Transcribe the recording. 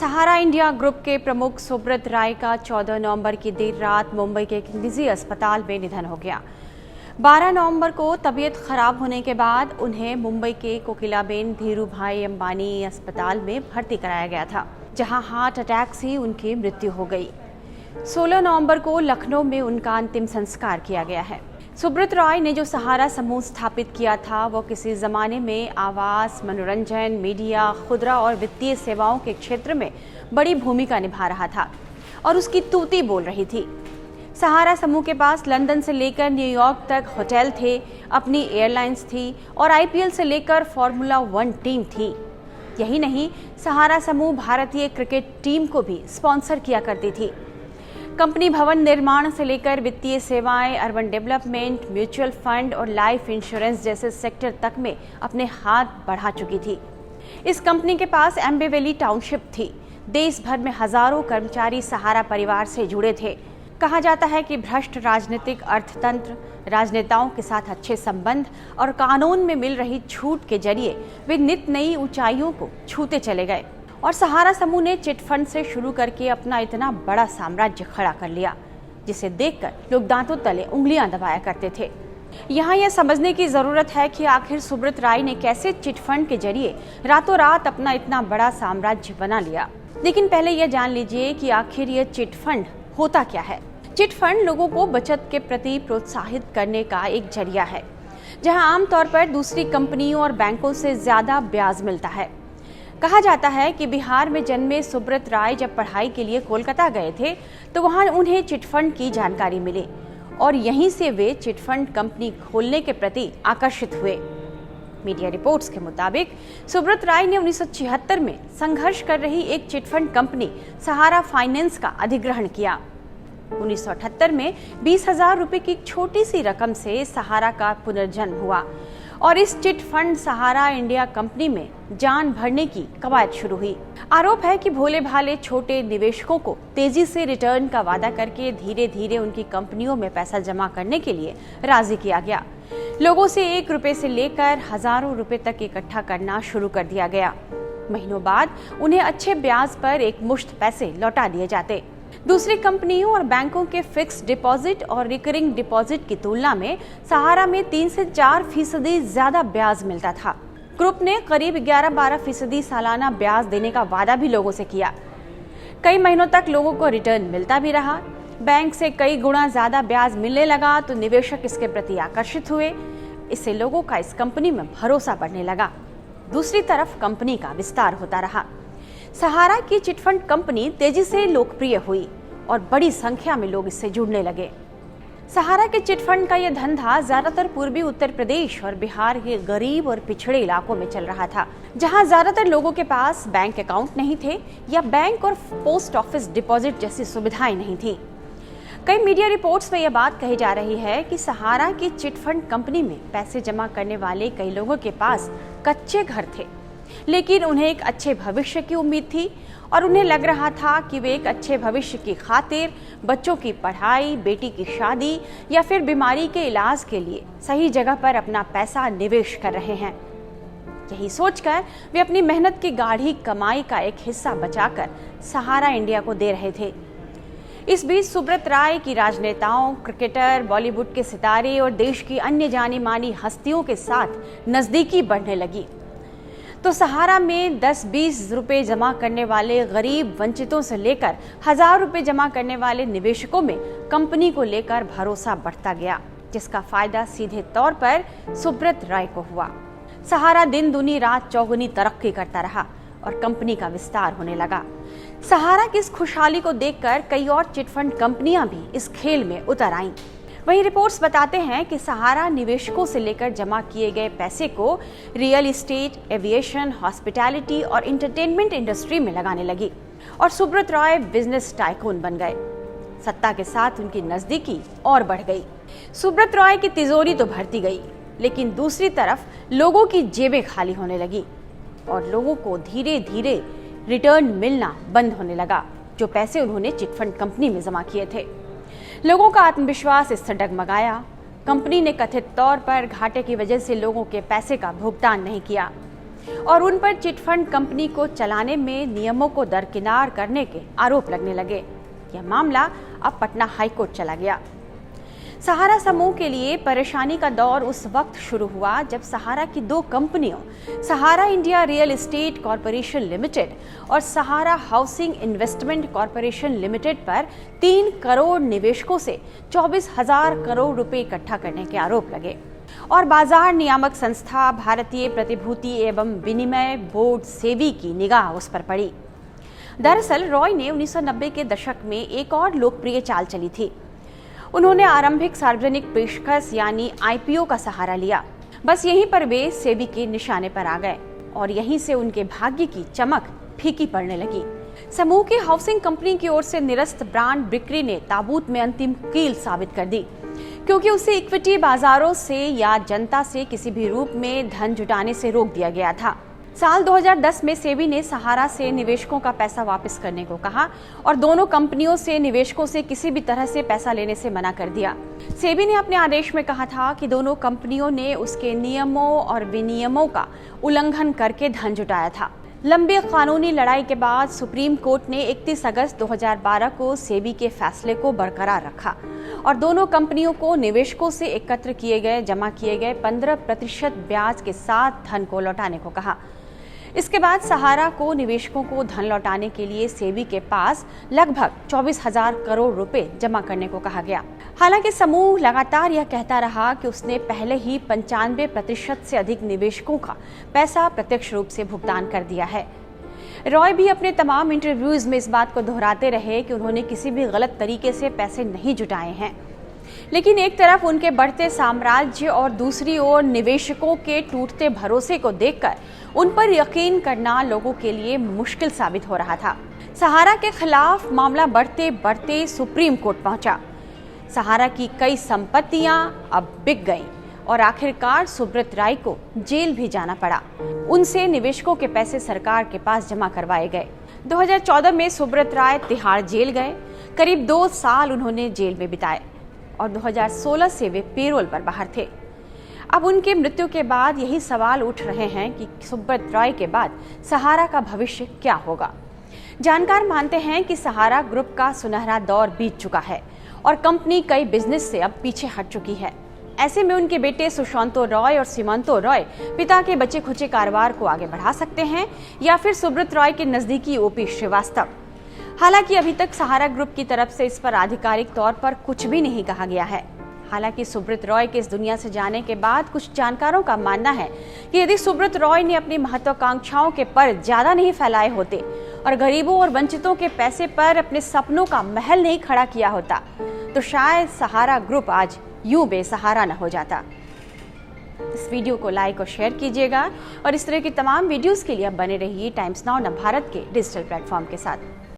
सहारा India group के प्रमुख सुब्रत राय का 14 नवंबर की देर रात मुंबई के एक निजी अस्पताल में निधन हो गया। 12 नवंबर को तबीयत खराब होने के बाद उन्हें मुंबई के कोकिलाबेन धीरूभाई अंबानी अस्पताल में भर्ती कराया गया था, जहां हार्ट अटैक से उनकी मृत्यु हो गई। 16 नवंबर को लखनऊ में उनका अंतिम संस्कार किया गया है। सुब्रत राय ने जो सहारा समूह स्थापित किया था वो किसी जमाने में आवास, मनोरंजन, मीडिया, खुदरा और वित्तीय सेवाओं के क्षेत्र में बड़ी भूमिका निभा रहा था और उसकी तूती बोल रही थी। सहारा समूह के पास लंदन से लेकर न्यूयॉर्क तक होटल थे, अपनी एयरलाइंस थी और आईपीएल से लेकर फॉर्मूला 1 टीम थी। यही नहीं, सहारा समूह भारतीय क्रिकेट टीम को भी स्पॉन्सर किया करती थी। कंपनी भवन निर्माण से लेकर वित्तीय सेवाएं, अर्बन डेवलपमेंट, म्यूचुअल फंड और लाइफ इंश्योरेंस जैसे सेक्टर तक में अपने हाथ बढ़ा चुकी थी। इस कंपनी के पास एम्बे वैली टाउनशिप थी। देश भर में हजारों कर्मचारी सहारा परिवार से जुड़े थे। कहा जाता है कि भ्रष्ट राजनीतिक अर्थतंत्र, राजनेताओं के साथ अच्छे संबंध और कानून में मिल रही छूट के जरिए वे नित नई ऊंचाइयों को छूते चले गए और सहारा समूह ने चिट फंड से शुरू करके अपना इतना बड़ा साम्राज्य खड़ा कर लिया, जिसे देखकर लोग दांतों तले उंगलियां दबाया करते थे। यहाँ यह समझने की जरूरत है कि आखिर सुब्रत राय ने कैसे चिट फंड के जरिए रातों रात अपना इतना बड़ा साम्राज्य बना लिया। लेकिन पहले यह जान लीजिए कि आखिर यह चिट फंड होता क्या है। चिट फंड लोगों को बचत के प्रति प्रोत्साहित करने का एक जरिया है, जहां आमतौर पर दूसरी कंपनियों और बैंकों से ज्यादा ब्याज मिलता है। कहा जाता है कि बिहार में जन्मे सुब्रत राय जब पढ़ाई के लिए कोलकाता गए थे तो वहां उन्हें चिटफंड की जानकारी मिली और यहीं से वे चिटफंड कंपनी खोलने के प्रति आकर्षित हुए। मीडिया रिपोर्ट्स के मुताबिक सुब्रत राय ने 1976 में संघर्ष कर रही एक चिटफंड कंपनी सहारा फाइनेंस का अधिग्रहण किया। 1978 में 20,000 रुपए की एक छोटी सी रकम से सहारा का पुनर्जन्म हुआ और इस चिट फंड सहारा इंडिया कंपनी में जान भरने की कवायद शुरू हुई। आरोप है कि भोले भाले छोटे निवेशकों को तेजी से रिटर्न का वादा करके धीरे धीरे उनकी कंपनियों में पैसा जमा करने के लिए राजी किया गया। लोगों से 1 रुपए से लेकर हजारों रुपए तक इकट्ठा करना शुरू कर दिया गया। महीनों बाद उन्हें अच्छे ब्याज पर एक मुश्त पैसे लौटा दिए जाते। दूसरी कंपनियों और बैंकों के फिक्स डिपॉजिट और रिकरिंग डिपॉजिट की तुलना में सहारा में 3 से 4% ज्यादा ब्याज मिलता था। ग्रुप ने करीब 11-12% सालाना ब्याज देने का वादा भी लोगों से किया। कई महीनों तक लोगों को रिटर्न मिलता भी रहा। बैंक से कई गुना ज्यादा ब्याज मिलने लगा तो निवेशक इसके प्रति आकर्षित हुए। इससे लोगों का इस कंपनी में भरोसा बढ़ने लगा। दूसरी तरफ कंपनी का विस्तार होता रहा। सहारा की चिटफंड कंपनी तेजी से लोकप्रिय हुई और बड़ी संख्या में लोग इससे जुड़ने लगे। सहारा के चिटफंड का यह धंधा ज्यादातर पूर्वी उत्तर प्रदेश और बिहार के गरीब और पिछड़े इलाकों में चल रहा था, जहां ज्यादातर लोगों के पास बैंक अकाउंट नहीं थे या बैंक और पोस्ट ऑफिस डिपॉजिट जैसी सुविधाएं नहीं थी। कई मीडिया रिपोर्ट्स में यह बात कही जा रही है कि सहारा की चिटफंड कंपनी में पैसे जमा करने वाले कई लोगों के पास कच्चे घर थे, लेकिन उन्हें एक अच्छे भविष्य की उम्मीद थी और उन्हें लग रहा था कि वे एक अच्छे भविष्य की खातिर बच्चों की पढ़ाई, बेटी की शादी या फिर बीमारी के इलाज के लिए सही जगह पर अपना पैसा निवेश कर रहे हैं। यही सोचकर वे अपनी मेहनत की गाढ़ी कमाई का एक हिस्सा बचाकर सहारा इंडिया को दे रहे थे। इस बीच सुब्रत राय की राजनेताओं, क्रिकेटर, बॉलीवुड के सितारे और देश की अन्य जानी मानी हस्तियों के साथ नजदीकी बढ़ने लगी तो सहारा में 10-20 रुपए जमा करने वाले गरीब वंचितों से लेकर 1000 रुपए जमा करने वाले निवेशकों में कंपनी को लेकर भरोसा बढ़ता गया, जिसका फायदा सीधे तौर पर सुब्रत राय को हुआ। सहारा दिन दुनी रात चौगुनी तरक्की करता रहा और कंपनी का विस्तार होने लगा। सहारा की इस खुशहाली को देखकर कई और चिटफंड कंपनियां भी इस खेल में उतर आईं। वहीं रिपोर्ट्स बताते हैं कि सहारा निवेशकों से लेकर जमा किए गए पैसे को रियल एस्टेट, एविएशन, हॉस्पिटैलिटी और एंटरटेनमेंट इंडस्ट्री में लगाने लगी और सुब्रत राय बिजनेस टाइकून बन गए। सत्ता के साथ उनकी नजदीकी और बढ़ गई। सुब्रत राय की तिजोरी तो भरती गई, लेकिन दूसरी तरफ लोगों की जेबें खाली होने लगी और लोगों को धीरे धीरे रिटर्न मिलना बंद होने लगा, जो पैसे उन्होंने चिटफंड कंपनी में जमा किए थे। लोगों का आत्मविश्वास इससे डगमगाया। कंपनी ने कथित तौर पर घाटे की वजह से लोगों के पैसे का भुगतान नहीं किया। और उन पर चिटफंड कंपनी को चलाने में नियमों को दरकिनार करने के आरोप लगने लगे। यह मामला अब पटना हाईकोर्ट चला गया। सहारा समूह के लिए परेशानी का दौर उस वक्त शुरू हुआ जब सहारा की दो कंपनियों Sahara India real estate corporation limited और Sahara housing investment corporation limited पर 3 करोड़ निवेशकों से 24,000 करोड़ रुपए इकट्ठा करने के आरोप लगे और बाजार नियामक संस्था भारतीय प्रतिभूति एवं विनिमय बोर्ड सेबी की निगाह उस पर पड़ी। दरअसल रॉय ने 1990 के दशक में एक और लोकप्रिय चाल चली थी। उन्होंने आरंभिक सार्वजनिक पेशकश यानी आईपीओ का सहारा लिया। बस यहीं पर वे सेबी के निशाने पर आ गए और यहीं से उनके भाग्य की चमक फीकी पड़ने लगी। समूह की हाउसिंग कंपनी की ओर से निरस्त ब्रांड बिक्री ने ताबूत में अंतिम कील साबित कर दी, क्योंकि उसे इक्विटी बाजारों से या जनता से किसी भी रूप में धन जुटाने से रोक दिया गया था। साल 2010 में सेबी ने सहारा से निवेशकों का पैसा वापस करने को कहा और दोनों कंपनियों से निवेशकों से किसी भी तरह से पैसा लेने से मना कर दिया। सेबी ने अपने आदेश में कहा था कि दोनों कंपनियों ने उसके नियमों और विनियमों का उल्लंघन करके धन जुटाया था। लंबी कानूनी लड़ाई के बाद सुप्रीम कोर्ट ने 31 अगस्त 2012 को सेबी के फैसले को बरकरार रखा और दोनों कंपनियों को निवेशकों से एकत्र किए गए जमा किए गए 15% ब्याज के साथ धन को लौटाने को कहा। इसके बाद सहारा को निवेशकों को धन लौटाने के लिए सेबी के पास लगभग 24,000 करोड़ रुपए जमा करने को कहा गया। हालांकि समूह लगातार यह कहता रहा कि उसने पहले ही 95% से अधिक निवेशकों का पैसा प्रत्यक्ष रूप से भुगतान कर दिया है। रॉय भी अपने तमाम इंटरव्यूज में इस बात को दोहराते रहे कि उन्होंने किसी भी गलत तरीके से पैसे नहीं जुटाए हैं। लेकिन एक तरफ उनके बढ़ते साम्राज्य और दूसरी ओर निवेशकों के टूटते भरोसे को देखकर उन पर यकीन करना लोगों के लिए मुश्किल साबित हो रहा था। सहारा के खिलाफ मामला बढ़ते बढ़ते सुप्रीम कोर्ट पहुंचा। सहारा की कई संपत्तियां अब बिक गईं और आखिरकार सुब्रत राय को जेल भी जाना पड़ा। उनसे निवेशकों के पैसे सरकार के पास जमा करवाए गए। 2014 में सुब्रत राय तिहाड़ जेल गए। करीब 2 साल उन्होंने जेल में बिताए और 2016 से वे पेरोल पर बाहर थे। अब उनके मृत्यु के बाद यही सवाल उठ रहे हैं कि सुब्रत राय के बाद सहारा का भविष्य क्या होगा। जानकार मानते हैं कि सहारा ग्रुप का सुनहरा दौर बीत चुका है और कंपनी कई बिजनेस से अब पीछे हट चुकी है। ऐसे में उनके बेटे सुशांतो रॉय और सीमांतो रॉय पिता के बचे खुचे कारोबार को आगे बढ़ा सकते हैं या फिर सुब्रत रॉय के नजदीकी ओपी श्रीवास्तव। हालांकि अभी तक सहारा ग्रुप की तरफ से इस पर आधिकारिक तौर पर कुछ भी नहीं कहा गया है। हालांकि सुब्रत रॉय के इस दुनिया से जाने के बाद कुछ जानकारों का मानना है कि यदि सुब्रत रॉय ने अपनी महत्वाकांक्षाओं के पर ज्यादा नहीं फैलाए होते और गरीबों और वंचितों के पैसे पर अपने सपनों का महल नहीं खड़ा किया होता तो शायद सहारा ग्रुप आज यूं बेसहारा न हो जाता। इस वीडियो को लाइक और शेयर कीजिएगा और इस तरह की तमाम वीडियोस के लिए आप बने रहिए टाइम्स नाउ भारत के डिजिटल प्लेटफॉर्म के साथ।